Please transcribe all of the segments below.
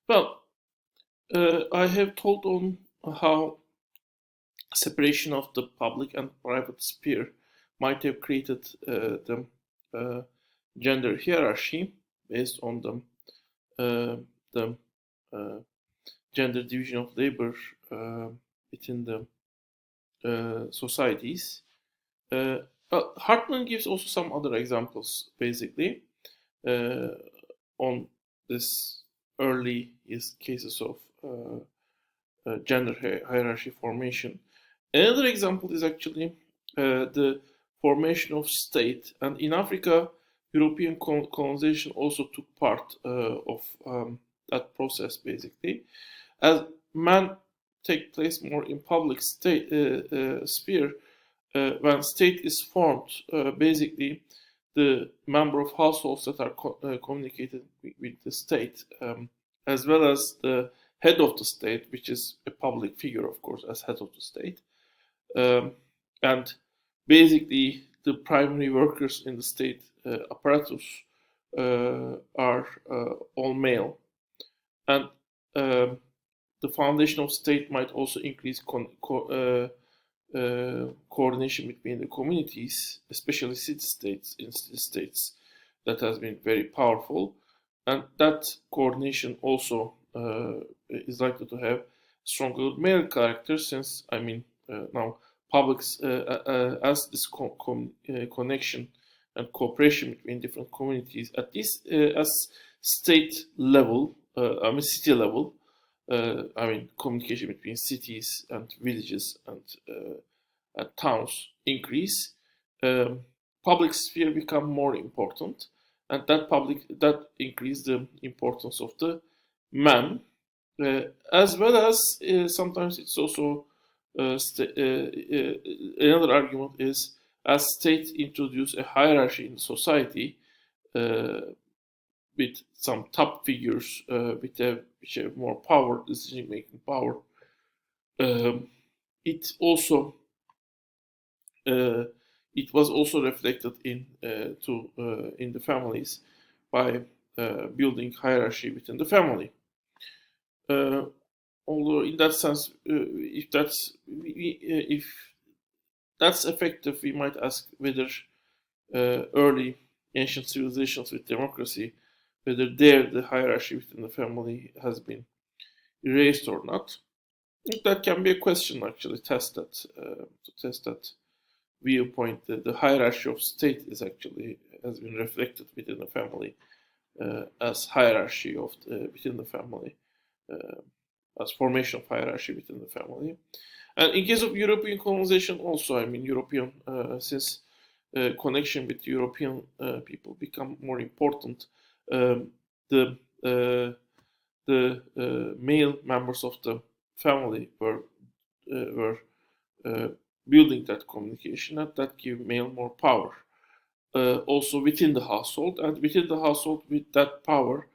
Well, I have told on how separation of the public and private sphere might have created the uh, gender hierarchy based on uh, the uh, gender division of labor uh, within the societies. Uh, Hartman gives also some other examples, basically, uh, on this early cases of gender hierarchy formation. Another example is actually the formation of state, and in Africa, European colonization also took part of that process, basically, as man take place more in public state sphere. When state is formed, basically the member of households that are communicated with the state, as well as the head of the state, which is a public figure, of course, as head of the state, um, and basically the primary workers in the state apparatus are all male, and um the foundation of state might also increase coordination between the communities, especially city states. In city states, that has been very powerful, and that coordination also is likely to have stronger male character, since now publics as this connection and cooperation between different communities at this as state level, city level, communication between cities and villages and towns increase, um, public sphere become more important, and that increase the importance of the man, as well as sometimes it's also another argument is as states introduce a hierarchy in society uh, with some top figures which have more power, decision making power. Um, it also uh, it was also reflected in the families by building hierarchy within the family. Uh, Although in that sense, if that's effective, we might ask whether early ancient civilizations with democracy, whether there the hierarchy within the family has been erased or not. That can be a question actually. Test that viewpoint. The hierarchy of state is actually has been reflected within the family as hierarchy of within the family, uh, as formation of hierarchy within the family. And in case of European colonization, also, European since connection with European people become more important, um, the uh, male members of the family were uh, building that communication, and that give male more power. Also within the household, and within the household with that power,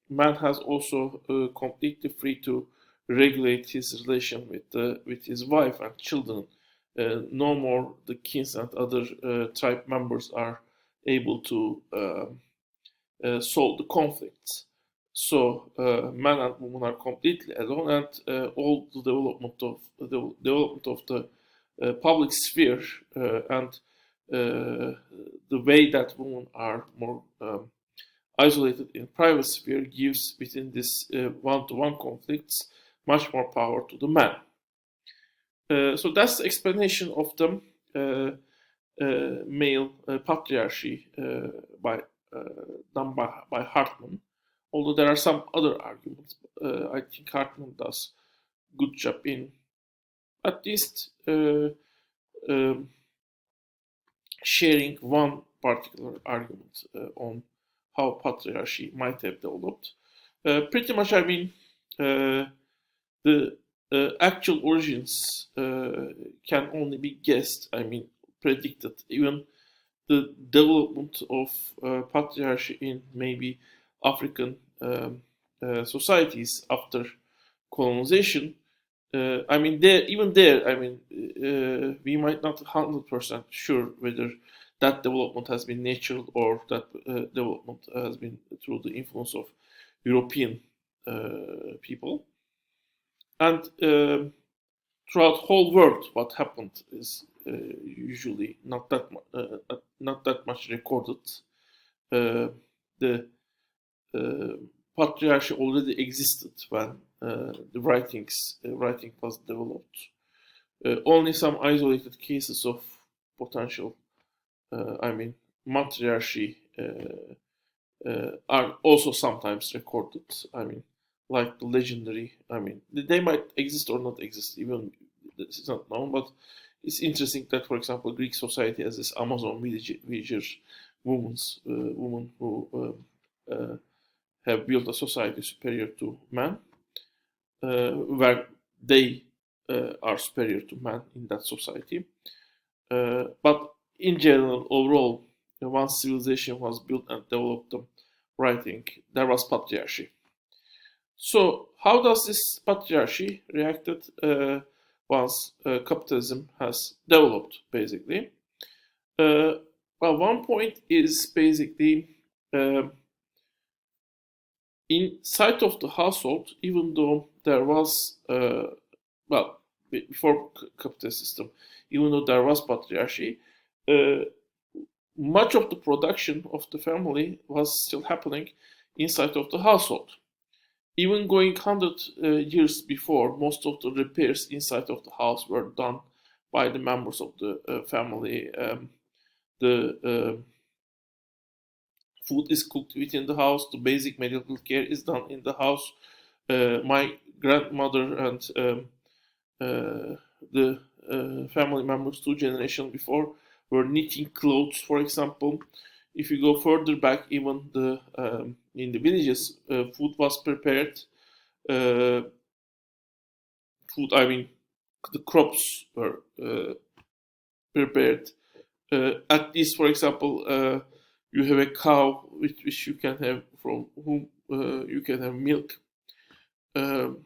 man has also completely free to regulate his relation with his wife and children. No more the kings and other tribe members are able to solve the conflicts. So man and woman are completely alone, and all the development of the public sphere and the way that women are more isolated in private sphere gives within this one-to-one conflicts much more power to the man. So that's the explanation of the male patriarchy by done by Hartman. Although there are some other arguments, I think Hartman does good job in at least um, sharing one particular argument on how patriarchy might have developed. Pretty much, the actual origins can only be guessed, predicted. Even the development of patriarchy in maybe African societies after colonization. There, even there, we might not 100% sure whether that development has been natural or that development has been through the influence of European people. And throughout whole world, what happened is usually not that much recorded. The patriarchy already existed when the writing was developed. Only some isolated cases of potential, matriarchy are also sometimes recorded. Like the legendary. They might exist or not exist. Even this is not known, but it's interesting that, for example, Greek society has this Amazon villager women who have built a society superior to man, where they are superior to man in that society. But in general, overall, once civilization was built and developed the writing, there was patriarchy. So how does this patriarchy reacted once capitalism has developed, basically? Well, one point is basically inside of the household, even though there was, before capitalist system, even though there was patriarchy, much of the production of the family was still happening inside of the household. Even going 100 years before, most of the repairs inside of the house were done by the members of the family. The food is cooked within the house. The basic medical care is done in the house. My grandmother and the family members 2 generations before were knitting clothes, for example. If you go further back, even in the villages, food was prepared. Food, the crops were prepared. At least, for example, you have a cow which you can have from whom you can have milk, and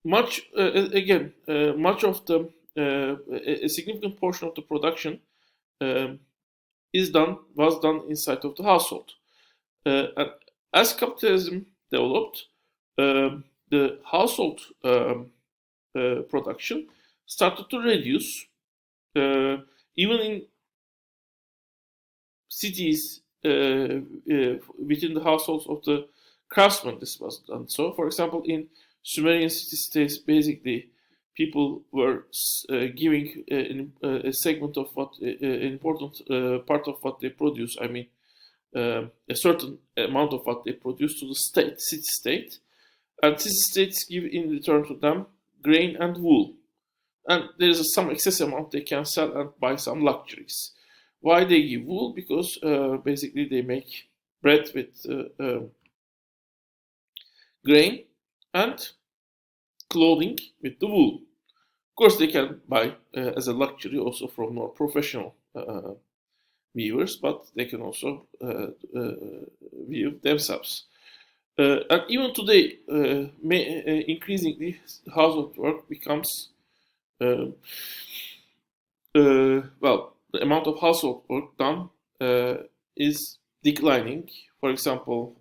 much much of the a significant portion of the production was done inside of the household. And as capitalism developed, the household production started to reduce. Even in cities, within the households of the craftsmen, this was done. So, for example, in Sumerian city-states, basically, people were giving a segment of what an important part of what they produce. A certain amount of what they produce to the city-state, and city-states give in return to them grain and wool, and there is some excess amount they can sell and buy some luxuries. Why they give wool? Because basically they make bread with grain and clothing with the wool. Of course, they can buy as a luxury also from more professional weavers, but they can also weave themselves. And even today, increasingly, household work becomes the amount of household work done is declining. For example,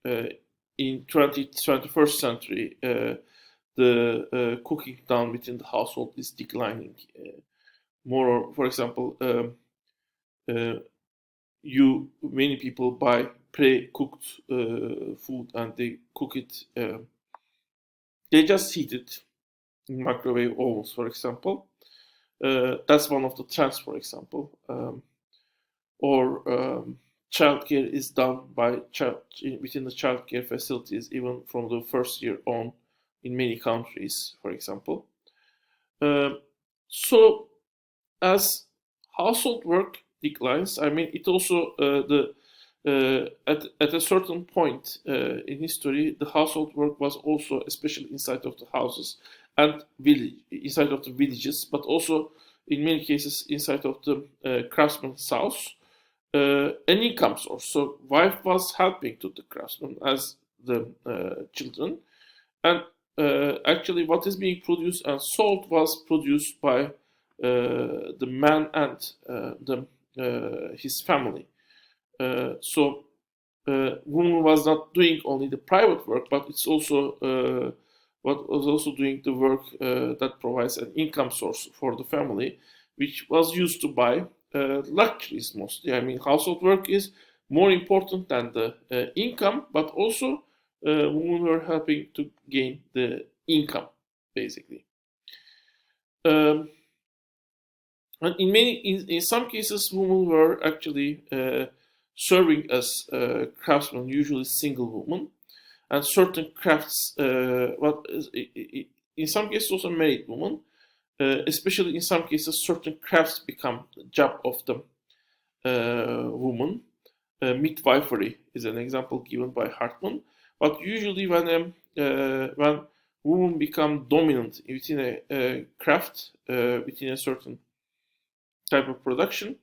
in 21st century, the cooking done within the household is declining. More, for example, many people buy pre-cooked food and they cook it. They just heat it in microwave ovens, for example. That's one of the trends, for example. Or childcare is done within the childcare facilities, even from the first year on, in many countries, for example. So, as household work declines, it also at a certain point in history, the household work was also, especially inside of the houses and inside of the villages, but also in many cases inside of the craftsman's house, an income source. So wife was helping to the craftsman as the children, and actually what is being produced and sold was produced by the man and his family. So woman was not doing only the private work, but it's also what was also doing the work that provides an income source for the family, which was used to buy luxuries mostly. I mean, household work is more important than the income, but also women were helping to gain the income, basically. Um, and in some cases, women were actually serving as craftsmen, usually single women, and certain crafts. In some cases, also married women. Especially in some cases, certain crafts become the job of the woman. Midwifery is an example given by Hartman. But usually, when women become dominant within a craft, within a certain type of production,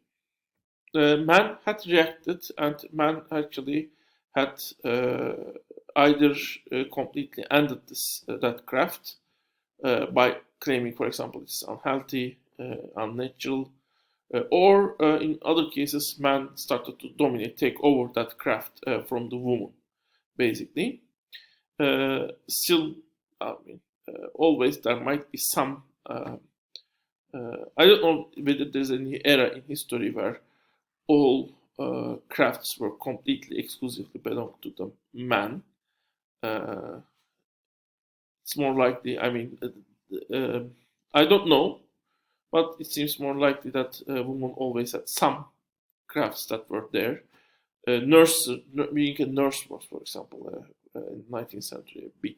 man had reacted, and man actually had either completely ended that craft by claiming, for example, it's unhealthy, unnatural, or in other cases, man started to dominate, take over that craft from the woman, basically. Still, I mean, always there might be some. I don't know whether there's any era in history where all crafts were completely exclusively belong to the man. Uh, it's more likely. I mean, I don't know, but it seems more likely that women always had some crafts that were there. Being a nurse was, for example, in 19th century, a big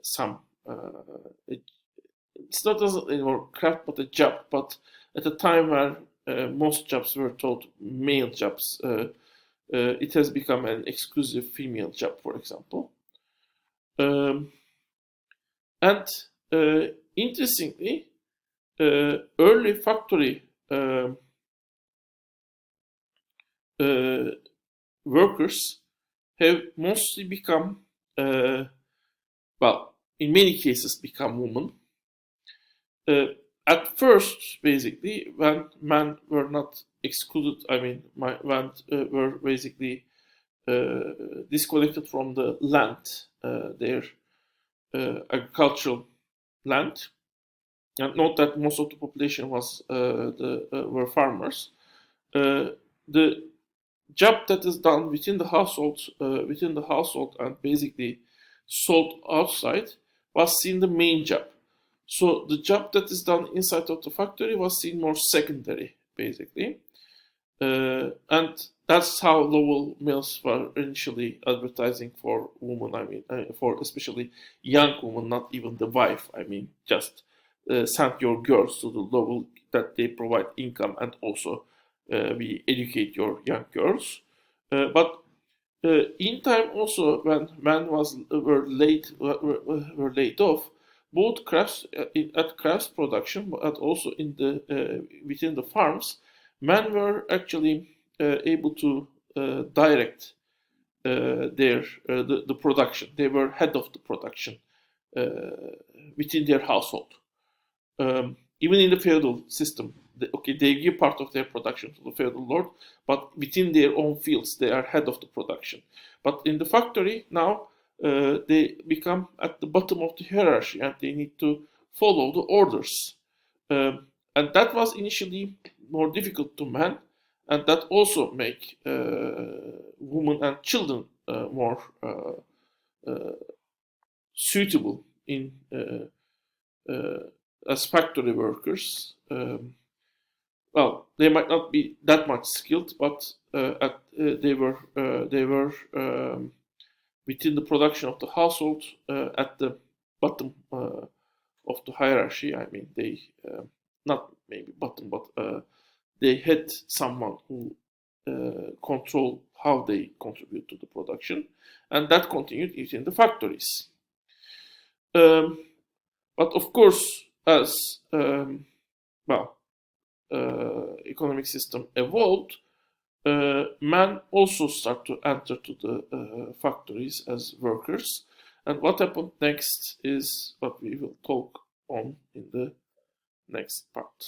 some. It's not anymore craft, but a job. But at a time where most jobs were taught male jobs, it has become an exclusive female job, for example. Um, and interestingly, early factory workers have mostly become, well, in many cases, become women. At first, basically, when men were not excluded, I mean, when were basically disconnected from the land, their agricultural land, and note that most of the population were farmers. The job that is done within the household, and basically sold outside, was seen the main job. So the job that is done inside of the factory was seen more secondary, basically. And that's how Lowell Mills were initially advertising for women. I mean, for especially young women, not even the wife. I mean, just send your girls to the Lowell that they provide income, and also we educate your young girls. But in time also, when men were laid off, both crafts at crafts production, but also in the within the farms, men were actually able to direct the production. They were head of the production within their household. Even in the feudal system, they give part of their production to the feudal lord, but within their own fields, they are head of the production. But in the factory now, they become at the bottom of the hierarchy, and they need to follow the orders. And that was initially more difficult to men, and that also make women and children more suitable in as factory workers. Well, they might not be that much skilled, but they were within the production of the household at the bottom of the hierarchy. I mean, they not maybe bottom, but they had someone who controlled how they contribute to the production, and that continued within the factories. But of course, as economic system evolved, men also start to enter to the factories as workers. And what happened next is what we will talk on in the next part.